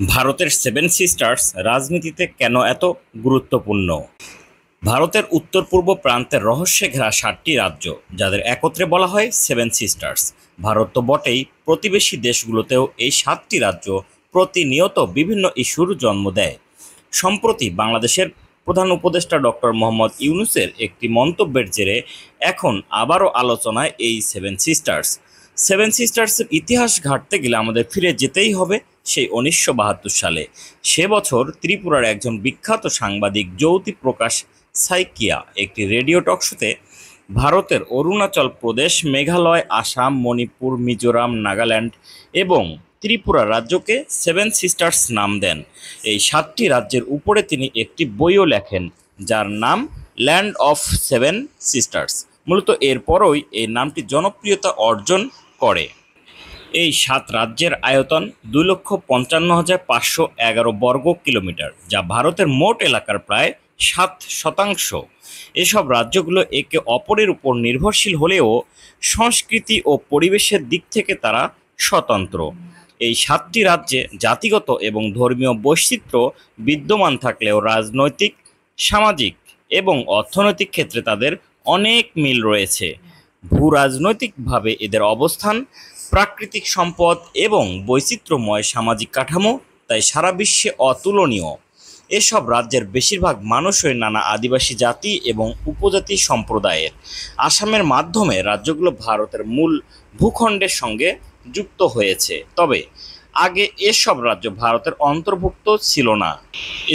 ভারতের seven sisters রাজনীতিতে কেন এত গুরুত্বপূর্ণ? ভারতের উত্তর পূর্ব প্রান্তের রহস্যে ঘেরা 7টি রাজ্য, যাদের একত্রে বলা হয় সেভেন সিস্টার্স। ভারত তো বটেই, প্রতিবেশী দেশগুলোতেও এই 7টি রাজ্য প্রতিনিয়ত বিভিন্ন ইস্যুর জন্ম দেয়। সম্প্রতি বাংলাদেশের প্রধান উপদেষ্টা ডক্টর মোহাম্মদ ইউনূসের একটি মন্তব্যের জেরে এখন আবারও আলোচনায় এই সেভেন সিস্টার্স। সেভেন সিস্টার্সের ইতিহাস ঘাঁটতে গেলে আমাদের ফিরে যেতেই হবে সেই 1972 সালে। সে বছর ত্রিপুরার একজন বিখ্যাত সাংবাদিক জ্যোতি প্রকাশ সাইকিয়া একটি রেডিও টক শোতে ভারতের অরুণাচল প্রদেশ, মেঘালয়, আসাম, মণিপুর, মিজোরাম, নাগাল্যান্ড এবং ত্রিপুরা রাজ্যকে সেভেন সিস্টার্স নাম দেন। এই 7টি রাজ্যের উপরে তিনি একটি বইও লেখেন, যার নাম ল্যান্ড অফ সেভেন সিস্টার্স। মূলত এরপরই এই নামটি জনপ্রিয়তা অর্জন করে। এই 7 রাজ্যের আয়তন 2,55,511 বর্গ কিলোমিটার, যা ভারতের মোট এলাকার প্রায় 7%। এসব রাজ্যগুলো একে অপরের উপর নির্ভরশীল হলেও সংস্কৃতি ও পরিবেশের দিক থেকে তারা স্বতন্ত্র। এই 7টি রাজ্যে জাতিগত এবং ধর্মীয় বৈচিত্র্য বিদ্যমান থাকলেও রাজনৈতিক, সামাজিক এবং অর্থনৈতিক ক্ষেত্রে তাদের অনেক মিল রয়েছে। ভূ রাজনৈতিকভাবে এদের অবস্থান, প্রাকৃতিক সম্পদ এবং বৈচিত্র্যময় সামাজিক কাঠামো তাই সারা বিশ্বে অতুলনীয়। এসব রাজ্যের বেশিরভাগ মানুষই নানা আদিবাসী জাতি এবং উপজাতি সম্প্রদায়ের। আসামের মাধ্যমে রাজ্যগুলো ভারতের মূল ভূখণ্ডের সঙ্গে যুক্ত হয়েছে, তবে আগে এসব রাজ্য ভারতের অন্তর্ভুক্ত ছিল না।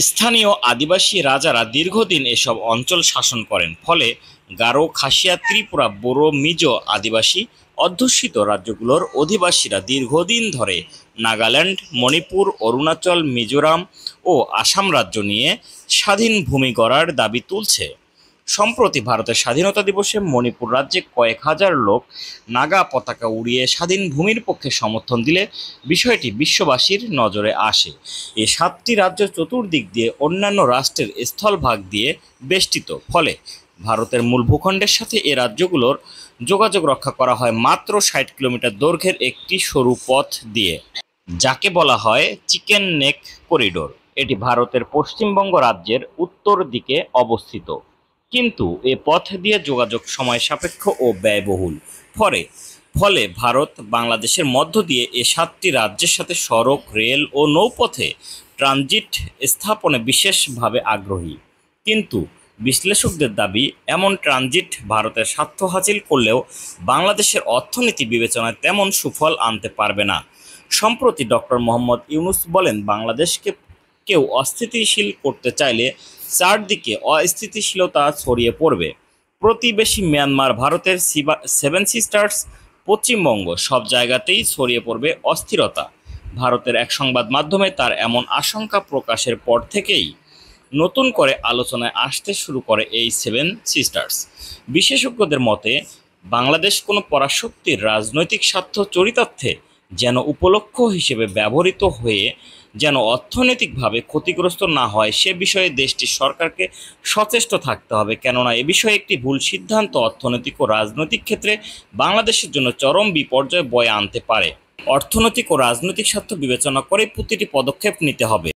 স্থানীয় আদিবাসী রাজারা দীর্ঘদিন এসব অঞ্চল শাসন করেন, ফলে গারো, খাসিয়া, ত্রিপুরা, বোরো, মিজো আদিবাসী অধ্যুষিত রাজ্যগুলোর অধিবাসীরা দীর্ঘদিন ধরে নাগাল্যান্ড, মণিপুর, অরুণাচল, মিজোরাম ও আসাম রাজ্য নিয়ে স্বাধীন ভূমি গড়ার দাবি তুলছে। সম্প্রতি ভারতের স্বাধীনতা দিবসে মণিপুর রাজ্যে কয়েক হাজার লোক নাগা পতাকা উড়িয়ে স্বাধীন ভূমির পক্ষে সমর্থন দিলে বিষয়টি বিশ্ববাসীর নজরে আসে। এই 7টি রাজ্য চতুর্দিক দিয়ে অন্যান্য রাষ্ট্রের স্থলভাগ দিয়ে বেষ্টিত, ফলে ভারতের মূল ভূখণ্ডের সাথে এ রাজ্যগুলোর যোগাযোগ রক্ষা করা হয় মাত্র 60 কিলোমিটার দৈর্ঘ্যের একটি সরু পথ দিয়ে, যাকে বলা হয় চিকেন নেক করিডোর। এটি ভারতের পশ্চিমবঙ্গ রাজ্যের উত্তর দিকে অবস্থিত, কিন্তু এ পথ দিয়ে যোগাযোগ সময় সাপেক্ষ ও ব্যয়বহুল। ফলে ভারত বাংলাদেশের মধ্য দিয়ে এ 7টি রাজ্যের সাথে সড়ক, রেল ও নৌপথে ট্রানজিট স্থাপনে বিশেষভাবে আগ্রহী। কিন্তু বিশ্লেষকদের দাবি, এমন ট্রানজিট ভারতের স্বার্থ হাসিল করলেও বাংলাদেশের অর্থনীতি বিবেচনায় তেমন সুফল আনতে পারবে না। সম্প্রতি ডক্টর মোহাম্মদ ইউনূস বলেন, বাংলাদেশকে কেউ অস্থিতিশীল করতে চাইলে চারদিকে অস্থিতিশীলতা ছড়িয়ে পড়বে। প্রতিবেশী মিয়ানমার, ভারতের সেভেন সিস্টার্স, পশ্চিমবঙ্গ, সব জায়গাতেই ছড়িয়ে পড়বে অস্থিরতা। ভারতের এক সংবাদ মাধ্যমে তার এমন আশঙ্কা প্রকাশের পর থেকেই নতুন করে আলোচনায় আসতে শুরু করে এই সেভেন সিস্টার্স। বিশেষজ্ঞদের মতে, বাংলাদেশ কোনো পরাশক্তির রাজনৈতিক স্বার্থ চরিতার্থে যেন উপলক্ষ হিসেবে ব্যবহৃত হয়ে যেন অর্থনৈতিকভাবে ক্ষতিগ্রস্ত না হয়, সে বিষয়ে দেশটির সরকারকে সচেষ্ট থাকতে হবে। কেননা এ বিষয়ে একটি ভুল সিদ্ধান্ত অর্থনৈতিক ও রাজনৈতিক ক্ষেত্রে বাংলাদেশের জন্য চরম বিপর্যয় বয়ে আনতে পারে। অর্থনৈতিক ও রাজনৈতিক স্বার্থ বিবেচনা করে প্রতিটি পদক্ষেপ নিতে হবে।